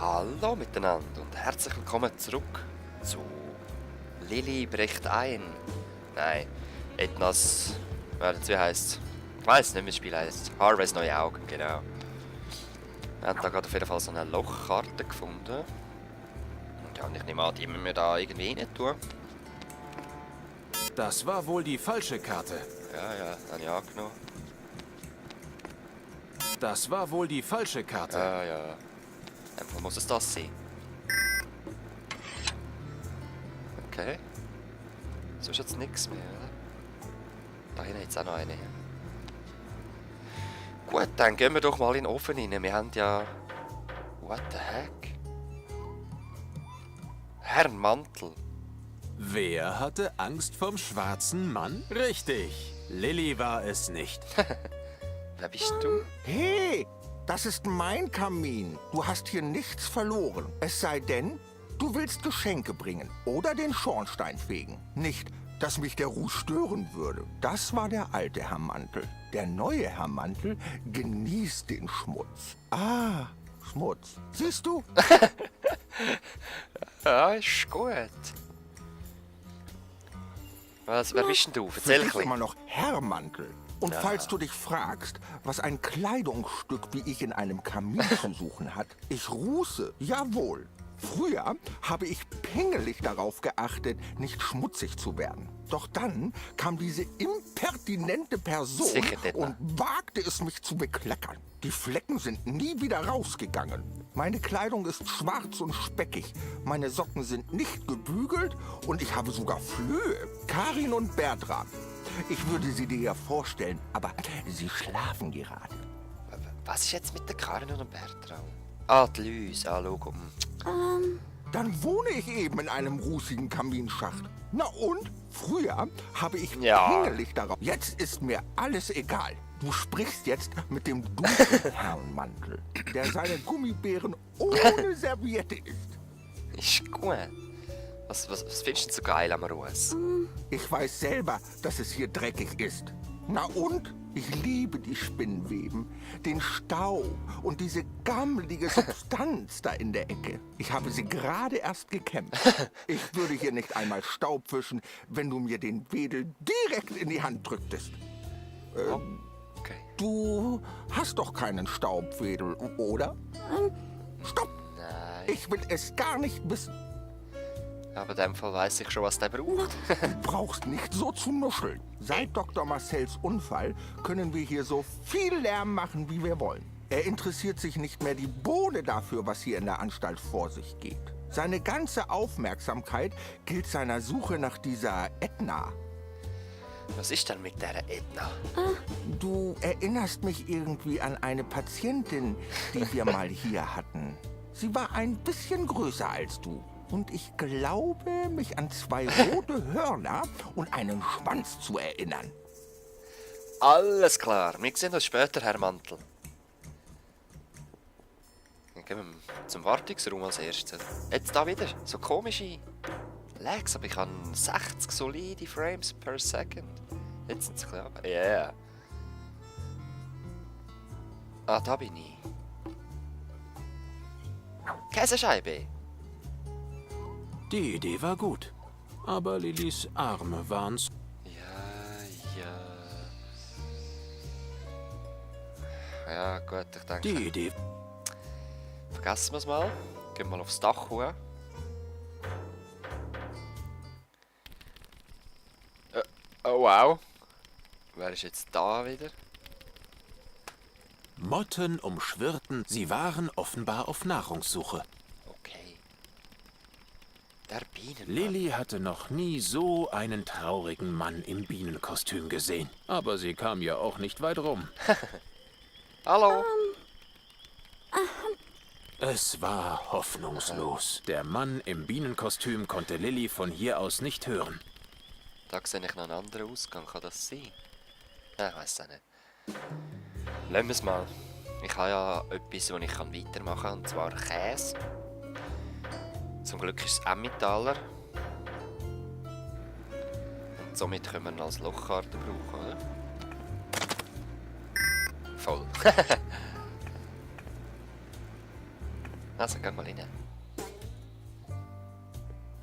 Hallo miteinander und herzlich willkommen zurück zu Lilly bricht ein. Nein, Etnas. Wie heisst es? Ich weiss nicht, wie das Spiel heisst. Harveys neue Augen, genau. Wir haben da gerade auf jeden Fall so eine Lochkarte gefunden. Und ja, ich nehme an, die müssen wir da irgendwie rein tun. Das war wohl die falsche Karte. Ja, habe ich angenommen. Das war wohl die falsche Karte. Ja. Einfach muss es das sein. Okay. So ist jetzt nichts mehr, oder? Da hinten jetzt auch noch eine. Gut, dann gehen wir doch mal in den Ofen rein. Wir haben ja... What the heck? Herrnmantel. Wer hatte Angst vom schwarzen Mann? Richtig, Lilly war es nicht. Wer bist du? Hey, das ist mein Kamin. Du hast hier nichts verloren. Es sei denn, du willst Geschenke bringen oder den Schornstein fegen. Nicht, dass mich der Ruß stören würde. Das war der alte Herr Mantel. Der neue Herr Mantel genießt den Schmutz. Ah, Schmutz. Siehst du? Ja, ist gut. Wer bist denn du? Für Erzähl ein dich bisschen. immer noch Herr Mantel. Und Ja. falls du dich fragst, was ein Kleidungsstück wie ich in einem Kamin zu suchen hat, ich ruße, jawohl. Früher habe ich pingelig darauf geachtet, nicht schmutzig zu werden. Doch dann kam diese impertinente Person Sicher nicht, ne? und wagte es, mich zu bekleckern. Die Flecken sind nie wieder rausgegangen. Meine Kleidung ist schwarz und speckig. Meine Socken sind nicht gebügelt und ich habe sogar Flöhe. Karin und Bertram. Ich würde sie dir ja vorstellen, aber sie schlafen gerade. Was ist jetzt mit der Karin und dem Bertram? Ah, die Lüse. Ah, Logo. Dann wohne ich eben in einem rußigen Kaminschacht. Na und? Früher habe ich Ja. pingelig darauf. Jetzt ist mir alles egal. Du sprichst jetzt mit dem dunklen Herrn Mantel, der seine Gummibären ohne Serviette isst. Ist gut. Was findest du denn so geil am Ruß? Ich weiß selber, dass es hier dreckig ist. Na und? Ich liebe die Spinnweben, den Staub und diese gammelige Substanz da in der Ecke. Ich habe sie gerade erst gekämmt. Ich würde hier nicht einmal Staub fischen, wenn du mir den Wedel direkt in die Hand drücktest. Okay. Du hast doch keinen Staubwedel, oder? Stopp! Nein. Ich will es gar nicht wissen. Aber in dem Fall weiss ich schon, was der braucht. Du brauchst nicht so zu nuscheln. Seit Dr. Marcells Unfall können wir hier so viel Lärm machen, wie wir wollen. Er interessiert sich nicht mehr die Bohne dafür, was hier in der Anstalt vor sich geht. Seine ganze Aufmerksamkeit gilt seiner Suche nach dieser Edna. Was ist denn mit der Edna? Du erinnerst mich irgendwie an eine Patientin, die wir mal hier hatten. Sie war ein bisschen größer als du. Und ich glaube, mich an zwei rote Hörner und einen Schwanz zu erinnern. Alles klar. Wir sehen uns später, Herr Mantel. Dann gehen wir zum Wartungsraum als erstes. Jetzt da wieder. So komische Lags, aber ich habe 60 solide Frames per Second. Jetzt sind sie klar. Yeah. Ah, da bin ich. Käsescheibe. Die Idee war gut. Aber Lillys Arme waren's. Ja. Ja, gut, ich denke. Die Idee. Vergessen wir es mal. Gehen wir mal aufs Dach hoch. Oh wow. Wer ist jetzt da wieder? Motten umschwirrten, sie waren offenbar auf Nahrungssuche. Okay. Der Bienenmann. Lilly hatte noch nie so einen traurigen Mann im Bienenkostüm gesehen. Aber sie kam ja auch nicht weit rum. Hallo. Es war hoffnungslos. Der Mann im Bienenkostüm konnte Lilly von hier aus nicht hören. Da sehe ich noch einen anderen Ausgang. Kann das sein? Nein, ich weiss auch nicht. Lassen wir es mal. Ich habe ja etwas, was ich weitermachen kann, und zwar Käse. Zum Glück ist es Emmentaler. Und somit können wir ihn als Lochkarte brauchen, oder? Voll. Also, geh mal rein.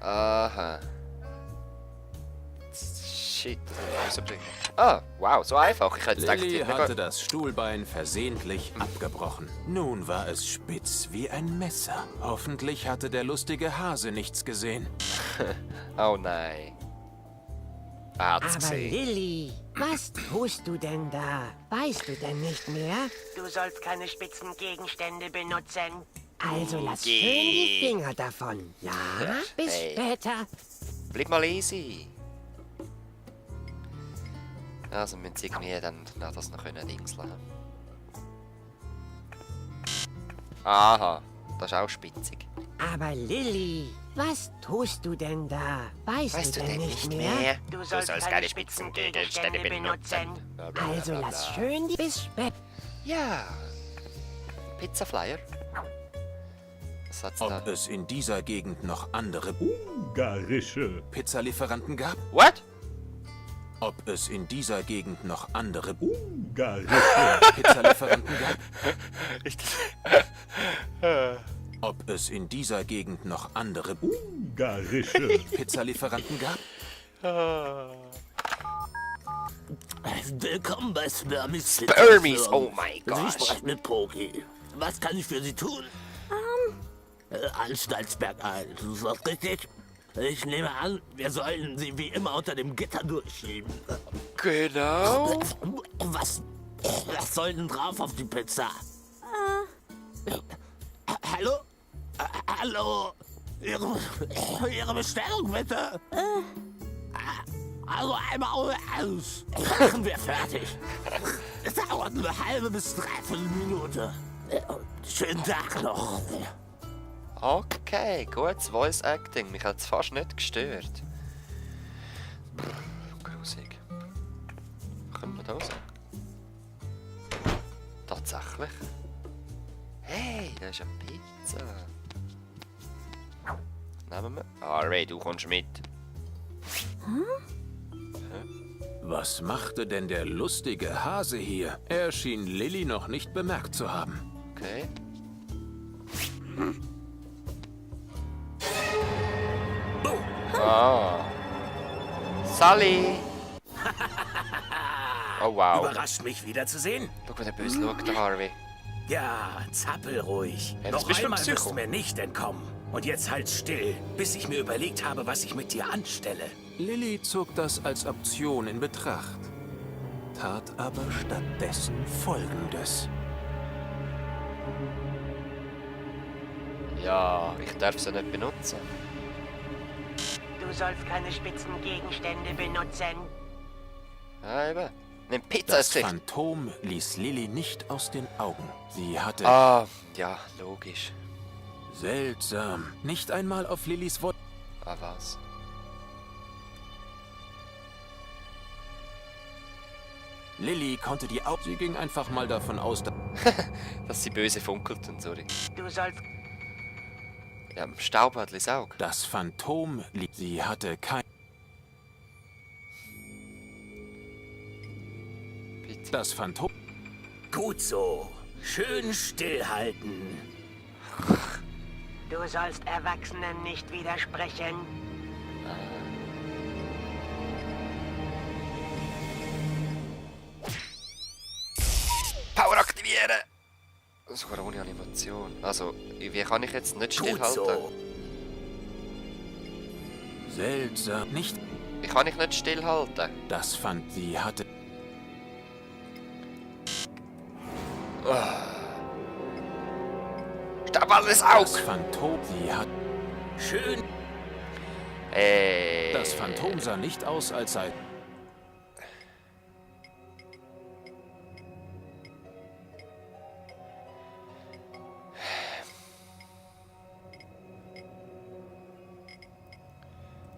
Aha. Shit, das muss ich rausbringen. Ah, wow, so einfach. Ich hätte gedacht, Lilly wir hatte gehen- das Stuhlbein versehentlich abgebrochen. Nun war es spitz wie ein Messer. Hoffentlich hatte der lustige Hase nichts gesehen. Oh nein. Er hat's Aber gesehen. Lilly, was tust du denn da? Weißt du denn nicht mehr? Du sollst keine spitzen Gegenstände benutzen. Also lass schön Geh. die Finger davon. Ja, bis Hey. später. Bleib mal easy. Also müssen sie irgendwie dann das noch können dingseln. Aha, das ist auch spitzig. Aber Lilly, was tust du denn da? Weißt du denn nicht mehr? Du sollst keine spitzen Gegenstände benutzen. Bla, bla, bla, Also bla, lass bla. schön die bis später. Ja. Pizza Flyer. Was hat's da? Ob es in dieser Gegend noch andere Ungarische. Pizzalieferanten gab? What? Ob es in dieser Gegend noch andere Ungarische. Pizzalieferanten gab? Richtig. Ob es in dieser Gegend noch andere Ungarische. Pizzalieferanten gab? Willkommen bei Spermis. Spermis, oh mein Sie Gott. sprechen mit Poki. Was kann ich für Sie tun? Anstaltsberg 1, ist das richtig? Ich nehme an, wir sollen Sie wie immer unter dem Gitter durchschieben. Genau. Was soll denn drauf auf die Pizza? Hallo? Hallo? Ihre Bestellung bitte? Also einmal aus. Machen wir fertig. Es dauert eine halbe bis dreiviertel Minute. Schönen Tag noch. Okay, gutes Voice Acting. Mich hat es fast nicht gestört. Grusig. Können wir da raus? Tatsächlich. Hey, da ist eine Pizza. Nehmen wir. Ah, Ray, du kommst mit. Was machte denn der lustige Hase hier? Er schien Lilly noch nicht bemerkt zu haben. Okay. Ah. Sally! Oh wow. Überrascht mich wiederzusehen. Schau, wie der böse schaut, der Harvey. Ja, zappel ruhig. Ja, das Noch bist du ein einmal wirst Psycho. du mir nicht entkommen. Und jetzt halt still, bis ich mir überlegt habe, was ich mit dir anstelle. Lilly zog das als Option in Betracht, tat aber stattdessen Folgendes. Ja, ich darf sie nicht benutzen. Du sollst keine spitzen Gegenstände benutzen. Ja, eben. Nimm Pizza Das ins Gesicht. Phantom ließ Lilly nicht aus den Augen. Sie hatte Ah, ja, logisch. seltsam, nicht einmal auf Lillys Wort. Ah, was? Lilly konnte die Augen. Sie ging einfach mal davon aus, Dass sie böse funkelten, sorry. Du sollst Ja, im Staubhadlis Auge. das Phantom ließ. Sie hatte kein. Pizza. Das Phantom. Gut so. Schön stillhalten. Du sollst Erwachsenen nicht widersprechen. Power aktivieren! Sogar ohne Animation. Also, wie kann ich jetzt nicht Gut stillhalten? so. Seltsam, nicht. Wie kann ich nicht stillhalten? Das fand sie hatte. Staubhadlis Das Auge! Phantom. Sie hat. Schön. Das Phantom sah nicht aus, als sei.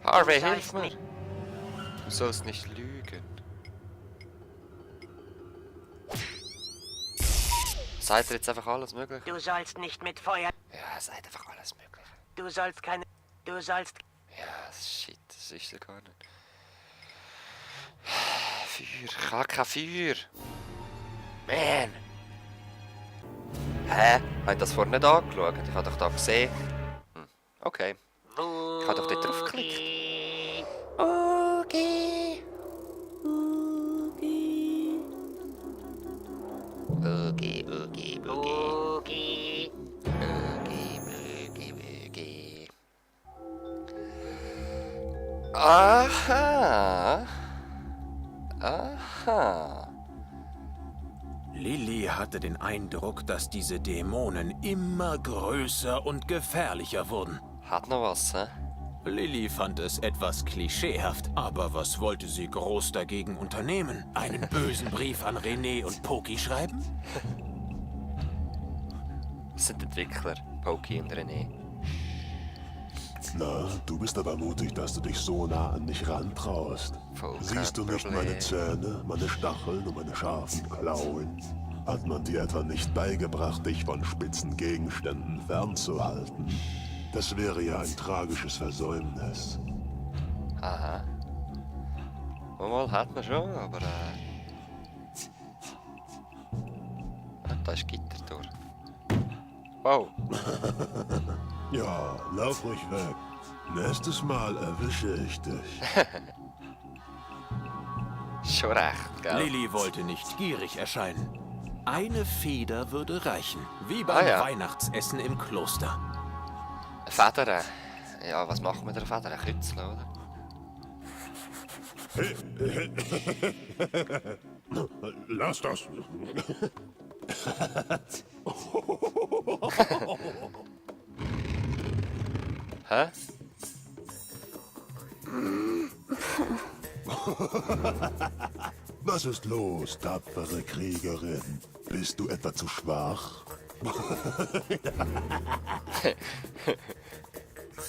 Harvey, Du hilf sollst mir! nicht- Du sollst nicht lügen. Seid ihr jetzt einfach alles Mögliche? Du sollst nicht mit Feuer. Ja, seid einfach alles Mögliche. Du sollst keine. Du sollst. Ja, shit, das ist ja gar nicht. Feuer, ich habe kein Feuer. Man! Hä? Habe ich das vorhin nicht angeschaut? Ich habe doch da gesehen. Okay. Ich habe doch dort drauf geklickt. Okay. Okay, okay, okay. Okay. Aha. Aha. Lilly hatte den Eindruck, dass diese Dämonen immer größer und gefährlicher wurden. Hat noch was, hä? Lilly fand es etwas klischeehaft, aber was wollte sie groß dagegen unternehmen? Einen bösen Brief an René und Poki schreiben? Das sind Entwickler, Poki und René. Na, du bist aber mutig, dass du dich so nah an mich rantraust. Voll Siehst du kein nicht Problem. meine Zähne, meine Stacheln und meine scharfen Klauen? Hat man dir etwa nicht beigebracht, dich von spitzen Gegenständen fernzuhalten? Das wäre ja ein tragisches Versäumnis. Aha. Mal hat man schon, aber da ist Gitter durch. Wow. Ja, lauf ruhig weg. Nächstes Mal erwische ich dich. Schon recht, gell? Lilly wollte nicht gierig erscheinen. Eine Feder würde reichen, wie beim ja. Weihnachtsessen im Kloster. Federn. Ja, was machen wir mit der Feder? Ein Kützel, oder? Lass das. Hä? Was ist los, tapfere Kriegerin? Bist du etwa zu schwach?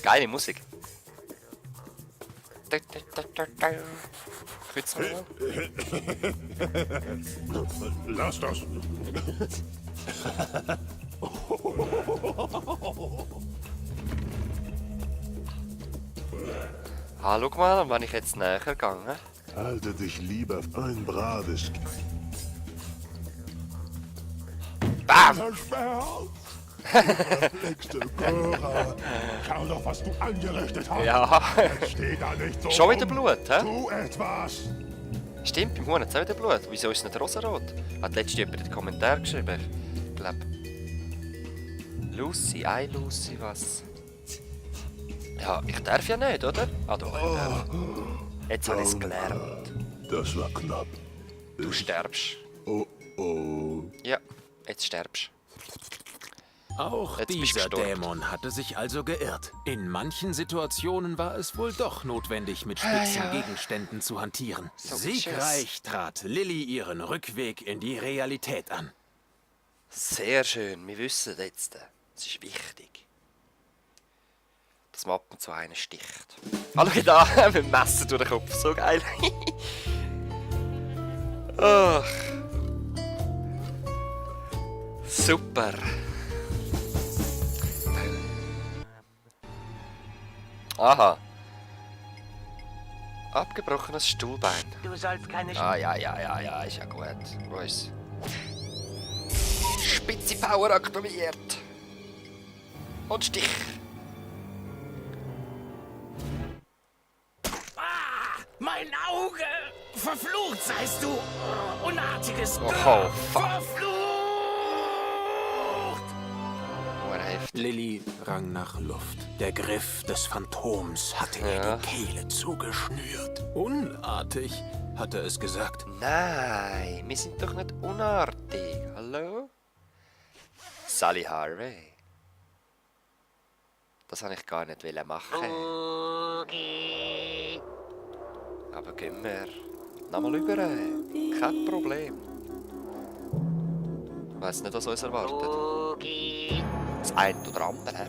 Geile Musik. Kützel. Lass das. Ah, schau mal, und wenn ich jetzt näher gegangen. Halte dich lieber ein braves... Bam! Versperrt! Verflixte Görer! Schau doch, was du angerichtet hast! Ja. Jetzt steh da nicht so Schon wieder rum. Blut, hä? Tu etwas! Stimmt, beim Huhn hat es auch wieder Blut. Wieso ist es nicht rosarot? Hat letztens jemand in den Kommentaren geschrieben. Ich glaube. Lucy, Lucy, was? Ja, ich darf ja nicht, oder? Ah, doch, ich darf. Jetzt habe ich es gelernt. Das war knapp. Du stirbst. Oh, oh. Ja, jetzt stirbst. Auch Jetzt bist du dieser gestorben. Dämon hatte sich also geirrt. In manchen Situationen war es wohl doch notwendig, mit spitzen Ja. Gegenständen zu hantieren. So Siegreich trat Lilly ihren Rückweg in die Realität an. Sehr schön, wir wissen jetzt, es ist wichtig, dass man ab und zu einen sticht. Hallo, da, mit dem Messer durch den Kopf, so geil. Ach. Super. Aha. Abgebrochenes Stuhlbein. Du sollst keine Ja, ist ja gut. Wo ist Spitze Power aktiviert. Und Stich. Mein Auge! Verflucht seist du! Unartiges Oh, Dürr! fuck. Verflucht! Heftig. Lilly rang nach Luft. Der Griff des Phantoms hatte ihr Ja. die Kehle zugeschnürt. Unartig, hatte es gesagt. Nein, wir sind doch nicht unartig. Hallo? Sally Harvey. Das wollte ich gar nicht machen. Boogie. Aber gehen wir nochmal rüber. Kein Problem. Ich weiss nicht, was uns erwartet. Boogie. Das eine oder andere.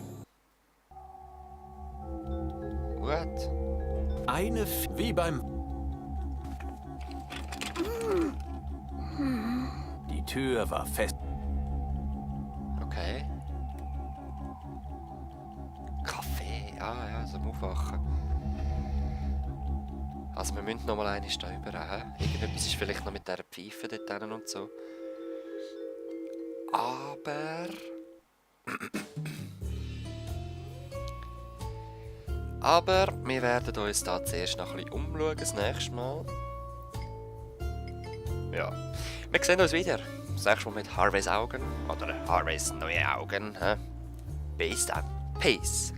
Gut. Wie beim... Die Tür war fest. Okay. Kaffee, ja, zum Aufwachen. Also wir müssen noch mal eine da rüber, hä? Irgendetwas ist vielleicht noch mit dieser Pfeife dort hinten und so. Aber wir werden uns da zuerst noch ein bisschen umschauen, das nächste Mal. Ja, wir sehen uns wieder. Das nächste Mal mit Harveys Augen. Oder Harveys neue Augen. Bis dann. Peace.